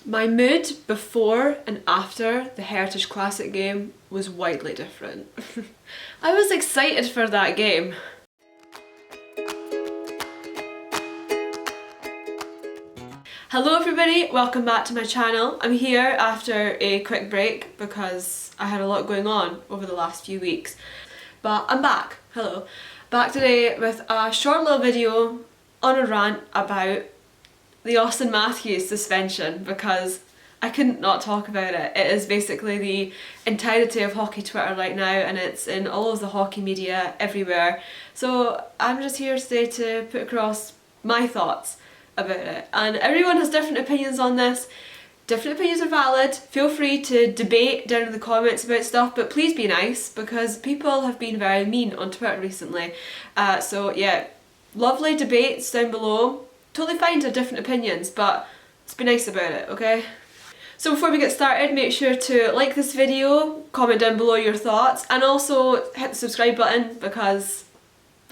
My mood before and after the Heritage Classic game was widely different. I was excited for that game. Hello everybody, welcome back to my channel. I'm here after a quick break because I had a lot going on over the last few weeks. But I'm back, hello. Back today with a short little video on a rant about the Auston Matthews suspension because I couldn't not talk about it. It is basically the entirety of hockey Twitter right now, and it's in all of the hockey media everywhere. So I'm just here today to put across my thoughts about it. And everyone has different opinions on this. Different opinions are valid. Feel free to debate down in the comments about stuff, but please be nice because people have been very mean on Twitter recently. So yeah, lovely debates down below. Totally fine to have different opinions, but let's be nice about it, okay? So before we get started, make sure to like this video, comment down below your thoughts, and also hit the subscribe button because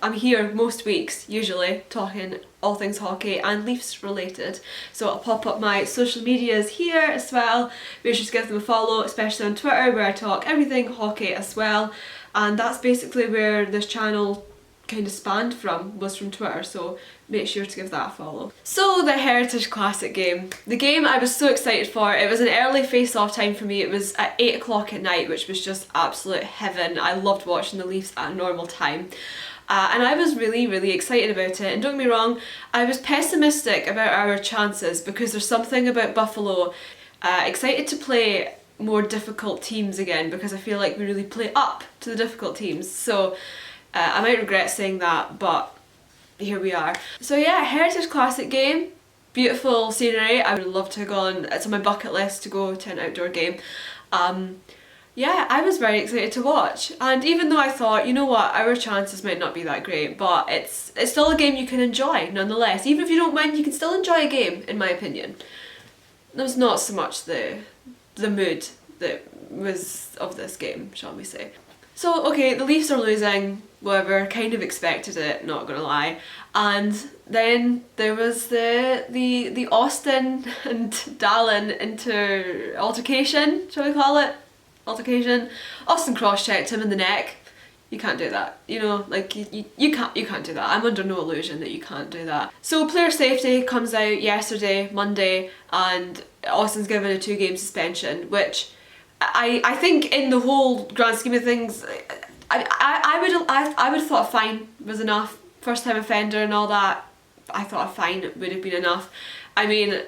I'm here most weeks, usually, talking all things hockey and Leafs related. So I'll pop up my social medias here as well. Make sure to give them a follow, especially on Twitter where I talk everything hockey as well. And that's basically where this channel kind of spanned from, was from Twitter, so make sure to give that a follow. So the Heritage Classic game. The game I was so excited for. It was an early face-off time for me. It was at 8 o'clock at night, which was just absolute heaven. I loved watching the Leafs at a normal time. And I was really excited about it, and don't get me wrong, I was pessimistic about our chances because there's something about Buffalo. Excited to play more difficult teams again because I feel like we really play up to the difficult teams. So I might regret saying that, but here we are. So yeah, Heritage Classic game, beautiful scenery. I would love to have gone, it's on my bucket list to go to an outdoor game. Yeah, I was very excited to watch, and even though I thought, you know what, our chances might not be that great, but it's still a game you can enjoy nonetheless. Even if you don't win, you can still enjoy a game, in my opinion. There was not so much the mood that was of this game, shall we say. So okay, the Leafs are losing, whatever, kind of expected it, not gonna lie. And then there was the Auston and Dallin altercation, shall we call it? Altercation. Auston cross-checked him in the neck. You can't do that, you know, like you can't do that. I'm under no illusion that you can't do that. So player safety comes out yesterday, Monday, and Auston's given a 2-game suspension, which I think in the whole grand scheme of things, I would have thought a fine was enough. First time offender and all that, I thought a fine would have been enough. I mean,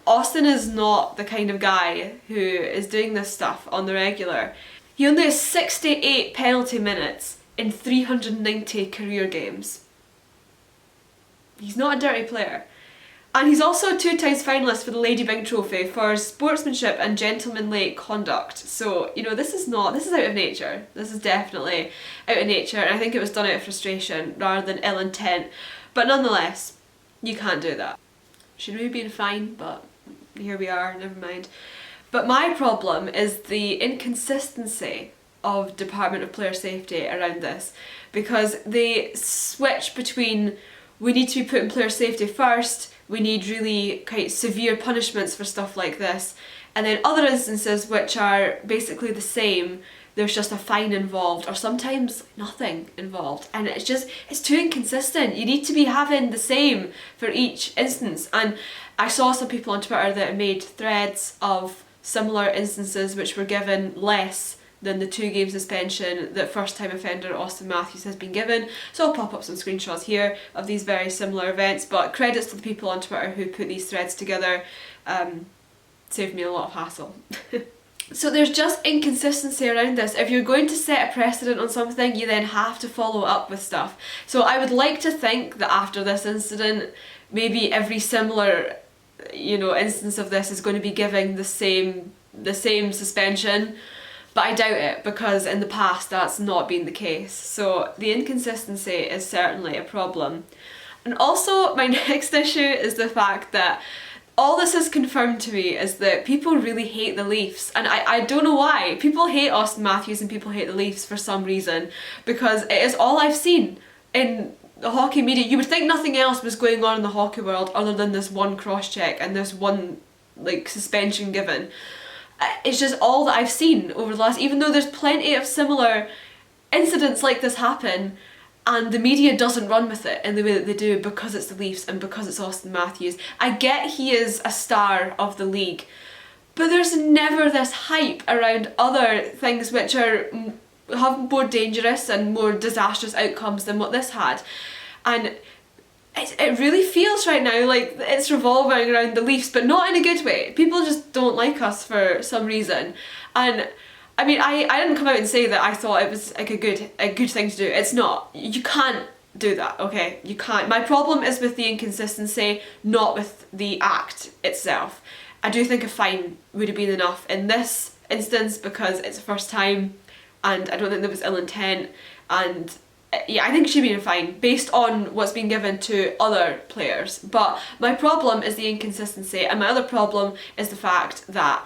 Auston is not the kind of guy who is doing this stuff on the regular. He only has 68 penalty minutes in 390 career games. He's not a dirty player. And he's also a 2-time finalist for the Lady Byng Trophy for sportsmanship and gentlemanly conduct. So, you know, this is out of nature. This is definitely out of nature, and I think it was done out of frustration rather than ill intent. But nonetheless, you can't do that. Should we have been fine, but here we are, never mind. But my problem is the inconsistency of Department of Player Safety around this, because they switch between we need to be putting player safety first, we need really quite severe punishments for stuff like this, and then other instances which are basically the same, there's just a fine involved, or sometimes nothing involved, and it's too inconsistent. You need to be having the same for each instance. And I saw some people on Twitter that made threads of similar instances which were given less than the 2-game suspension that first-time offender Auston Matthews has been given. So I'll pop up some screenshots here of these very similar events, but credits to the people on Twitter who put these threads together. Saved me a lot of hassle. So there's just inconsistency around this. If you're going to set a precedent on something, you then have to follow up with stuff. So I would like to think that after this incident, maybe every similar, you know, instance of this is going to be giving the same suspension. But I doubt it, because in the past that's not been the case. So the inconsistency is certainly a problem. And also my next issue is the fact that all this has confirmed to me is that people really hate the Leafs, and I don't know why. People hate Auston Matthews and people hate the Leafs for some reason, because it is all I've seen in the hockey media. You would think nothing else was going on in the hockey world other than this one cross-check and this one like suspension given. It's just all that I've seen over the last, even though there's plenty of similar incidents like this happen, and the media doesn't run with it in the way that they do because it's the Leafs and because it's Auston Matthews. I get he is a star of the league, but there's never this hype around other things which are have more dangerous and more disastrous outcomes than what this had. And it really feels right now like it's revolving around the Leafs, but not in a good way. People just don't like us for some reason. And I mean, I didn't come out and say that I thought it was like a good thing to do. It's not. You can't do that, okay? You can't. My problem is with the inconsistency, not with the act itself. I do think a fine would have been enough in this instance because it's the first time, and I don't think there was ill intent, and yeah, I think it should be a fine based on what's been given to other players. But my problem is the inconsistency, and my other problem is the fact that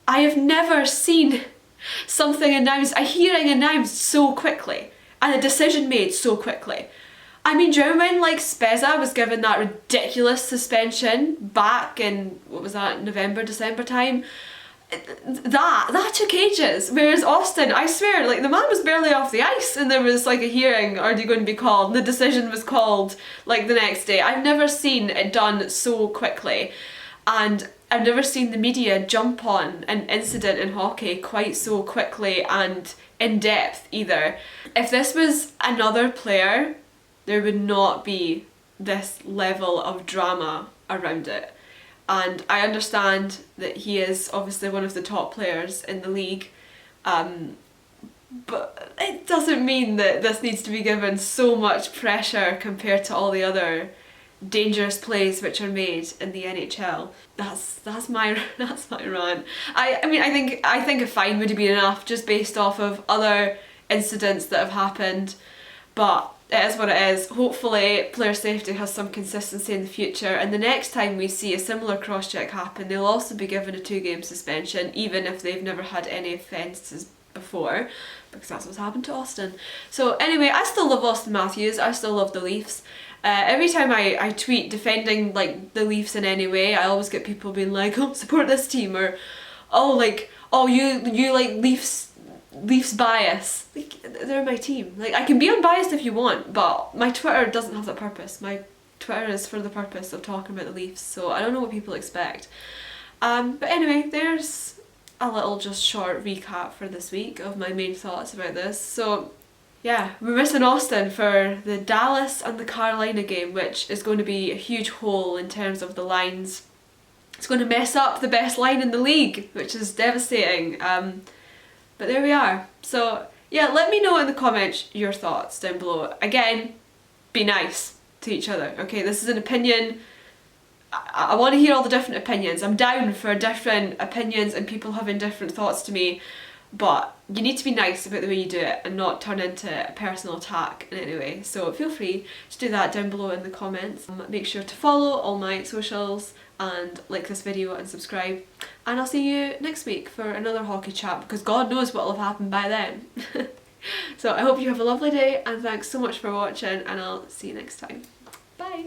I have never seen something announced, a hearing announced so quickly, and a decision made so quickly. I mean, do you remember when like Spezza was given that ridiculous suspension back in, what was that, November, December time? That took ages, whereas Auston, I swear, like the man was barely off the ice and there was like a hearing, are you going to be called? And the decision was called like the next day. I've never seen it done so quickly, and I've never seen the media jump on an incident in hockey quite so quickly and in depth either. If this was another player, there would not be this level of drama around it. And I understand that he is obviously one of the top players in the league, but it doesn't mean that this needs to be given so much pressure compared to all the other dangerous plays which are made in the NHL. That's my rant. I mean I think a fine would have been enough just based off of other incidents that have happened, but it is what it is. Hopefully player safety has some consistency in the future, and the next time we see a similar cross-check happen, they'll also be given a 2-game suspension, even if they've never had any offences before, because that's what's happened to Auston. So anyway, I still love Auston Matthews, I still love the Leafs. Every time I tweet defending like the Leafs in any way, I always get people being like, oh, support this team, or oh, like, oh, you like Leafs bias. Like, they're my team. Like, I can be unbiased if you want, but my Twitter doesn't have that purpose. My Twitter is for the purpose of talking about the Leafs, so I don't know what people expect. But anyway, there's a little just short recap for this week of my main thoughts about this. So yeah, we're missing Auston for the Dallas and the Carolina game, which is going to be a huge hole in terms of the lines. It's going to mess up the best line in the league, which is devastating. But there we are. So yeah, let me know in the comments your thoughts down below. Again, be nice to each other, okay? This is an opinion. I want to hear all the different opinions. I'm down for different opinions and people having different thoughts to me, but you need to be nice about the way you do it and not turn into a personal attack in any way. So feel free to do that down below in the comments. Make sure to follow all my socials and like this video and subscribe, and I'll see you next week for another hockey chat, because God knows what will have happened by then. So I hope you have a lovely day, and thanks so much for watching, and I'll see you next time. Bye!